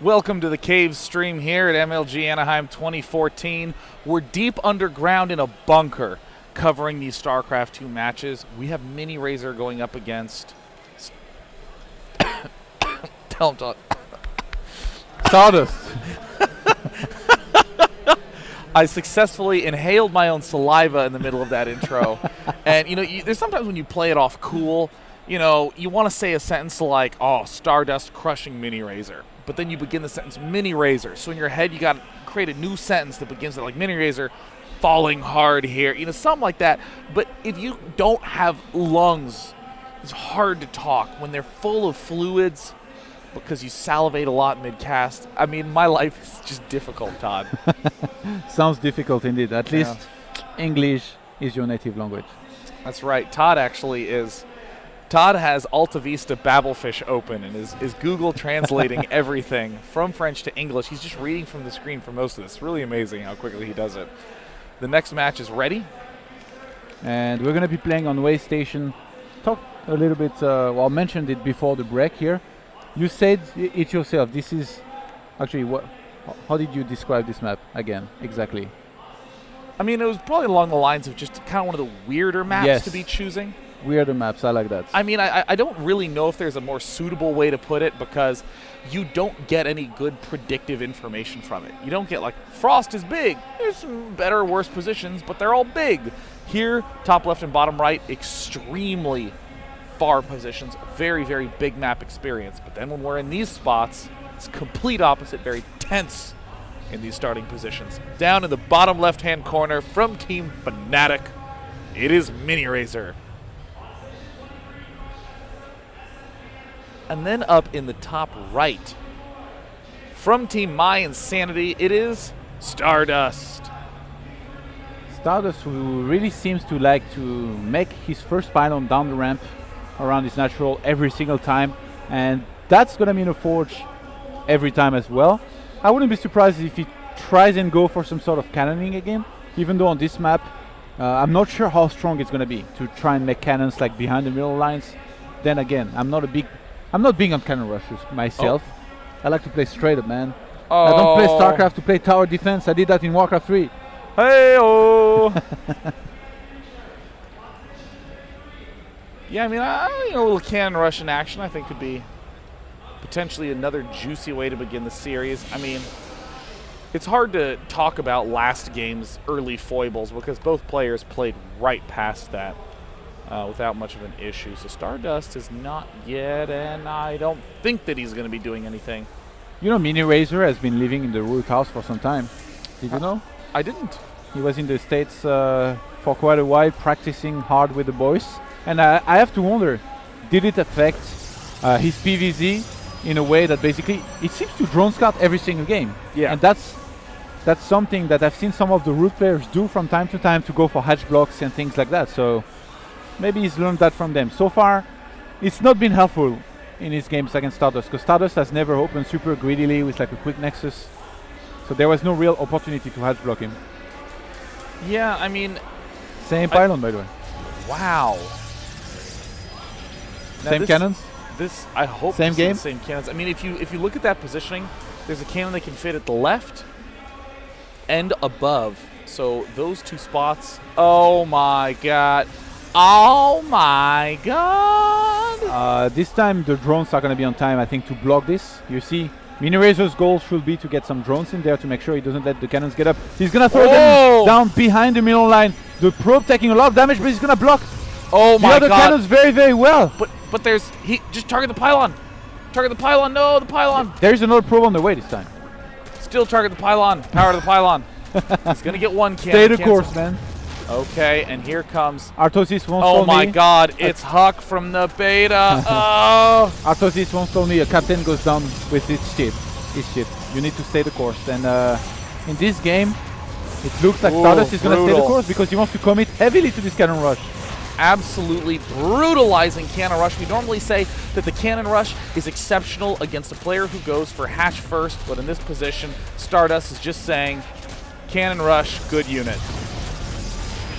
Welcome to the Cave stream here at MLG Anaheim 2014. We're deep underground in a bunker covering these StarCraft 2 matches. We have Miniraser going up against... Tell him, Todd. Stardust. I successfully inhaled my own saliva in the middle of that intro. And, you know, there's sometimes when you play it off cool, you know, you want to say a sentence like, oh, Stardust crushing Miniraser. But then you begin the sentence, Miniraser. So in your head, you got to create a new sentence that begins with, like, Miniraser falling hard here. You know, something like that. But if you don't have lungs, it's hard to talk. When they're full of fluids, because you salivate a lot mid-cast. I mean, my life is just difficult, Todd. Sounds difficult indeed. At least English is your native language. That's right. Todd actually is. Todd has Alta Vista Babelfish open and is Google translating everything from French to English. He's just reading from the screen for most of this. Really amazing how quickly he does it. The next match is ready. And we're going to be playing on Way Station. Talk a little bit, well, I mentioned it before the break here. You said it yourself. This is actually what? How did you describe this map again? Exactly. I mean, it was probably along the lines of just kind of one of the weirder maps to be choosing. Weirder maps. I like that. I mean, I don't really know if there's a more suitable way to put it because you don't get any good predictive information from it. You don't get like Frost is big. There's some better or worse positions, but they're all big. Here, top left and bottom right, extremely far positions, very, very big map experience. But then when we're in these spots, it's complete opposite, very tense in these starting positions. Down in the bottom left-hand corner from Team Fnatic, it is Miniraser. And then up in the top right, from Team My Insanity, it is Stardust. Stardust, who really seems to like to make his first pylon down the ramp around his natural every single time, and that's going to mean a forge every time as well. I wouldn't be surprised if he tries and go for some sort of cannoning again, even though on this map I'm not sure how strong it's going to be to try and make cannons like behind the middle lines. Then again, I'm not big on cannon rushes myself. I like to play straight up, man. I don't play StarCraft to play tower defense. I did that in Warcraft 3. Hey-oh! Yeah, I mean, a little cannon rush in action I think could be potentially another juicy way to begin the series. I mean, it's hard to talk about last game's early foibles because both players played right past that without much of an issue. So Stardust is not yet, and I don't think that he's going to be doing anything. You know, Miniraser has been living in the Rook House for some time. Did you know? I didn't. He was in the States for quite a while, practicing hard with the boys. And I have to wonder, did it affect his PvZ in a way that basically it seems to drone scout every single game? Yeah. And that's something that I've seen some of the Root players do from time to time to go for hatch blocks and things like that. So maybe he's learned that from them. So far, it's not been helpful in his games against Stardust because Stardust has never opened super greedily with like a quick nexus. So there was no real opportunity to hatch block him. Yeah, I mean... Same pylon, by the way. Wow. Now same cannons? I hope same game? The same cannons. I mean, if you look at that positioning, there's a cannon that can fit at the left and above. So those two spots, oh my god. Oh my god! This time the drones are going to be on time, I think, to block this. You see, Miniraser's goal should be to get some drones in there to make sure he doesn't let the cannons get up. He's going to throw them down behind the middle line. The probe taking a lot of damage, but he's going to block the other cannons very, very well. But there's... just target the pylon. Target the pylon. No, the pylon. There's another probe on the way this time. Still target the pylon. Power to the pylon. He's going to get one cannon. Stay the course, man. Okay, and here comes... Artosis won't Oh my god, it's Huck from the beta. Oh! Artosis won't tell me a captain goes down with its ship. You need to stay the course. And in this game, it looks like Stardust is going to stay the course because he wants to commit heavily to this cannon rush. Absolutely brutalizing cannon rush. We normally say that the cannon rush is exceptional against a player who goes for hatch first, but in this position, Stardust is just saying, cannon rush, good unit.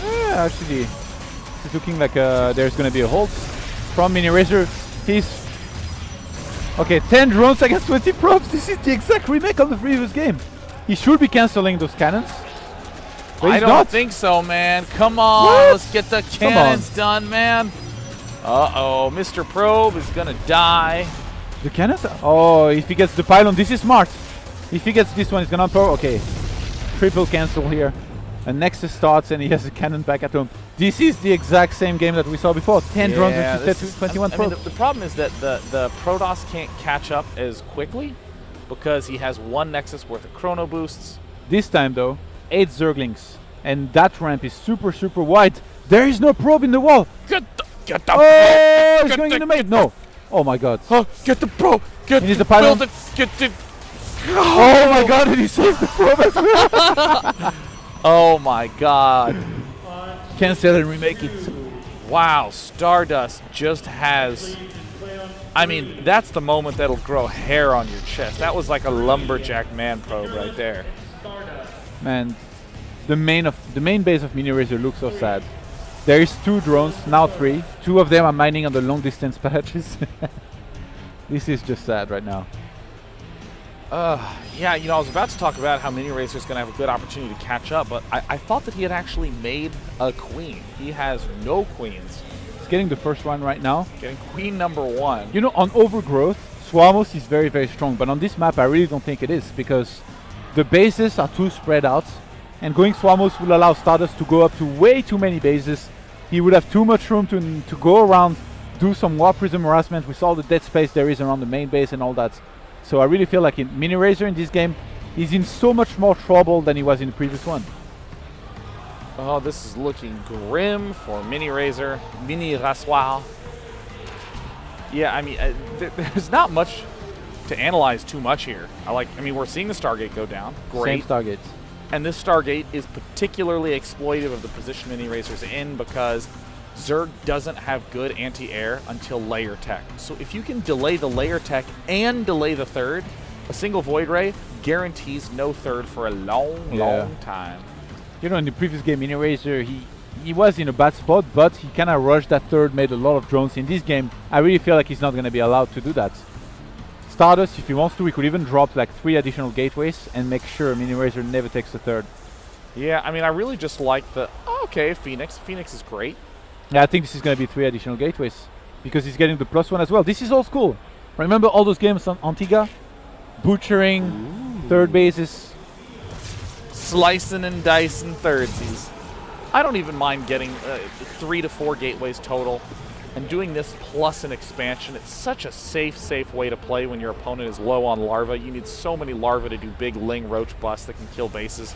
Yeah, actually, it's looking like there's going to be a hold from Miniraser. He's Okay, 10 drones against 20 probes. This is the exact remake of the previous game. He should be canceling those cannons. But I he's don't not. think so, man. Come on, What? let's get the cannons done, man. Uh-oh, Mr. Probe is gonna die. The cannons? Oh, if he gets the pylon, this is smart. If he gets this one, he's gonna power. Okay, triple cancel here. And Nexus starts and he has a cannon back at home. This is the exact same game that we saw before. 10 drones versus 21 probes. I mean, the problem is that the Protoss can't catch up as quickly because he has one Nexus worth of chrono boosts. This time though, 8 Zerglings. And that ramp is super, super wide. There is no probe in the wall. Get the Oh, he's going in the main. No. Oh my god. Oh, get the probe. Get He needs the pylon. build it. Get the. Oh my god, and he saves the probe as well. Oh my god. Cancel and remake it. Wow, Stardust just has. I mean, that's the moment that'll grow hair on your chest. That was like a lumberjack man probe right there. Man, the main base of Miniraser looks so sad. There is 2 drones, now 3. 2 of them are mining on the long distance patches. This is just sad right now. Yeah, you know, I was about to talk about how Miniraser is going to have a good opportunity to catch up, but I thought that he had actually made a queen. He has no queens. He's getting the first one right now. Getting queen number 1. You know, on Overgrowth, Swamos is very, very strong, but on this map I really don't think it is, because the bases are too spread out, and going Swamos will allow Stardust to go up to way too many bases. He would have too much room to go around, do some War Prism harassment with all the dead space there is around the main base and all that. So I really feel like Miniraser in this game is in so much more trouble than he was in the previous one. Oh, this is looking grim for Miniraser. Miniraser. Yeah, I mean, there's not much to analyze too much here. I mean, we're seeing the Stargate go down. Great. Same Stargate. And this Stargate is particularly exploitive of the position Miniraser's in because Zerg doesn't have good anti-air until layer tech. So if you can delay the layer tech and delay the third, a single Void Ray guarantees no third for a long, long time. You know, in the previous game, Miniraser, he was in a bad spot, but he kind of rushed that third, made a lot of drones. In this game, I really feel like he's not going to be allowed to do that. Stardust, if he wants to, he could even drop like 3 additional gateways and make sure Miniraser never takes the third. Yeah, I mean, I really just like the... Oh, okay, Phoenix. Phoenix is great. Yeah, I think this is going to be 3 additional gateways because he's getting the +1 as well. This is old school. Remember all those games on Antigua? Butchering, third bases. Slicing and dicing thirdsies. I don't even mind getting 3 to 4 gateways total and doing this plus an expansion. It's such a safe way to play when your opponent is low on larva. You need so many larvae to do big Ling Roach busts that can kill bases.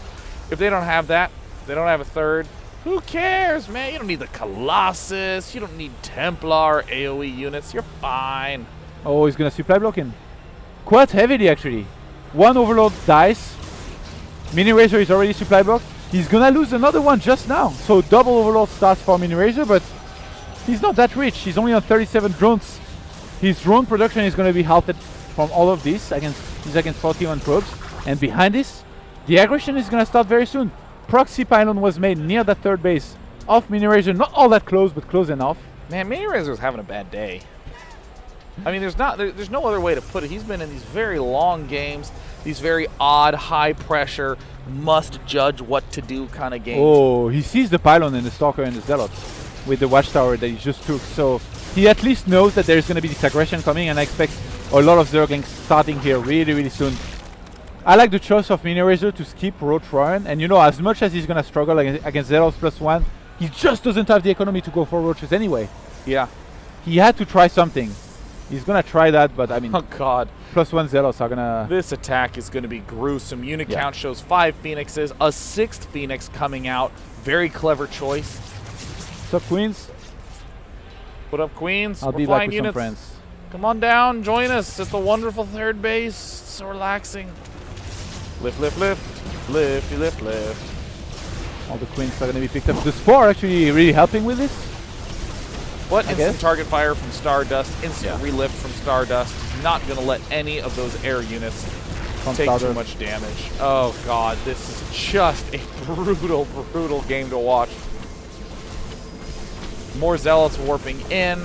If they don't have that, if they don't have a third, who cares, man? You don't need the Colossus. You don't need Templar AoE units. You're fine. Oh, he's going to supply block him. Quite heavily, actually. 1 Overlord dies. Miniraser is already supply blocked. He's going to lose another one just now. So double Overlord starts for Miniraser, but he's not that rich. He's only on 37 drones. His drone production is going to be halted from all of this. He's against 41 probes. And behind this, the aggression is going to start very soon. Proxy pylon was made near that third base of Miniraser. Not all that close, but close enough. Man, Miniraser is having a bad day. I mean, there's no other way to put it. He's been in these very long games, these very odd, high-pressure, must-judge what to do kind of games. Oh, he sees the pylon and the Stalker and the Zealot with the Watchtower that he just took. So he at least knows that there's going to be this aggression coming, and I expect a lot of Zerglings starting here really, really soon. I like the choice of Miniraser to skip Roach Ryan, and you know, as much as he's going to struggle against Zealots +1, he just doesn't have the economy to go for Roaches anyway. Yeah. He had to try something. He's going to try that, but I mean... Oh, God. +1 Zealots are going to... This attack is going to be gruesome. Unit count shows 5 Phoenixes, a 6th Phoenix coming out. Very clever choice. What's up, Queens? What up, Queens? I'll We're be flying back with units. some friends. Come on down, join us at the wonderful third base. It's so relaxing. Lift, lift, lift. Lifty, lift, lift. All the Queens are going to be picked up. The Spore actually really helping with this. What? I Instant guess. target fire from Stardust, instant relift from Stardust. Not going to let any of those air units take too much damage. Oh, God. This is just a brutal, brutal game to watch. More Zealots warping in.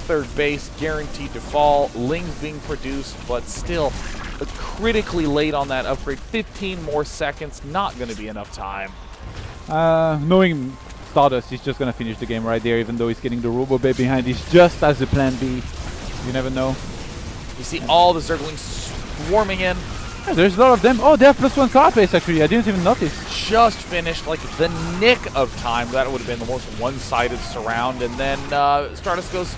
third base, guaranteed to fall. Ling's being produced, but still critically late on that upgrade. 15 more seconds, not going to be enough time. Knowing Stardust, he's just going to finish the game right there, even though he's getting the Robo Bay behind. He's just as the plan B. You never know. You see all the Zerglings swarming in. Yeah, there's a lot of them. Oh, they have +1 card base, actually. I didn't even notice. Just finished like the nick of time. That would have been the most one-sided surround. And then Stardust goes,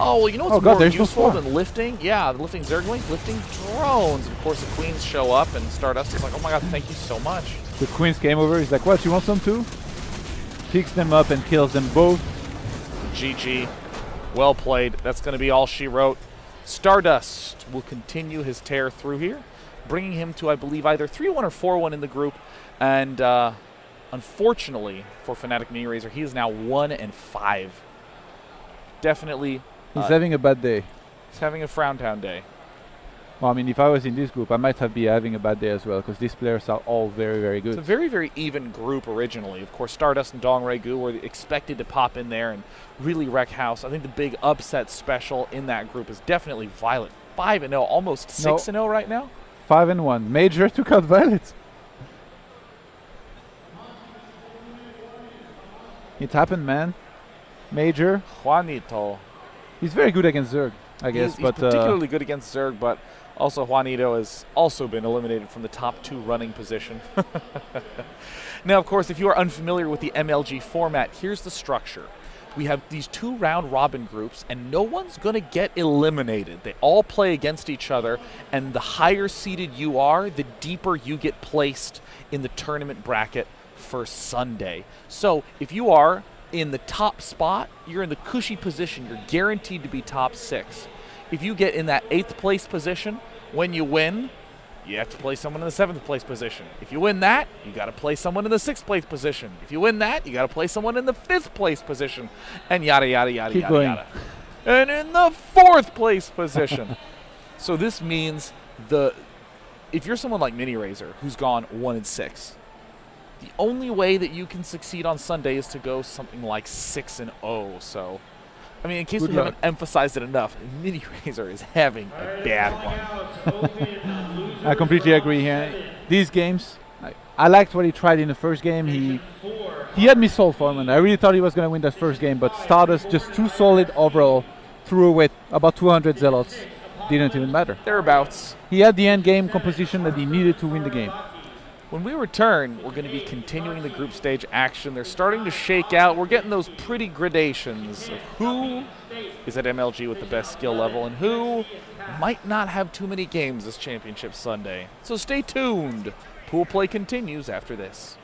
oh, well, you know what's more useful than lifting? Yeah, the lifting Zerglings, lifting drones. And of course, the Queens show up, and Stardust is like, oh my god, thank you so much. The Queens came over. He's like, what, you want some too? Picks them up and kills them both. GG. Well played. That's going to be all she wrote. Stardust will continue his tear through here, bringing him to, I believe, either 3-1 or 4-1 in the group. And unfortunately for Fnatic Miniraser, he is now 1-5. Definitely. He's having a bad day. He's having a Frowntown day. Well, I mean, if I was in this group, I might be having a bad day as well, because these players are all very, very good. It's a very, very even group originally. Of course, Stardust and Dongray Gu were expected to pop in there and really wreck house. I think the big upset special in that group is definitely Violet. 5-0, almost 6-0 right now. 5-1. Major took out Violet. It happened, man. Major. Juanito. He's very good against Zerg, I guess. He's particularly good against Zerg, but also Juanito has also been eliminated from the top 2 running position. Now, of course, if you are unfamiliar with the MLG format, here's the structure. We have these 2 round robin groups, and no one's going to get eliminated. They all play against each other, and the higher seeded you are, the deeper you get placed in the tournament bracket for Sunday. So if you are in the top spot, you're in the cushy position. You're guaranteed to be top 6. If you get in that 8th place position, when you win, you have to play someone in the 7th place position. If you win that, you got to play someone in the 6th place position. If you win that, you got to play someone in the 5th place position, and yada yada yada Keep yada going. yada. And in the 4th place position. So this means if you're someone like Miniraser, who's gone 1-6, the only way that you can succeed on Sunday is to go something like 6-0. So, I mean, in case we haven't emphasized it enough, Miniraser is having a bad one. I completely agree here. These games, I liked what he tried in the first game. He had me sold for him, and I really thought he was going to win that first game, but Stardust just too solid overall, threw away about 200 Zealots. Didn't even matter. Thereabouts. He had the end game composition that he needed to win the game. When we return, we're going to be continuing the group stage action. They're starting to shake out. We're getting those pretty gradations of who is at MLG with the best skill level and who might not have too many games this Championship Sunday. So stay tuned. Pool play continues after this.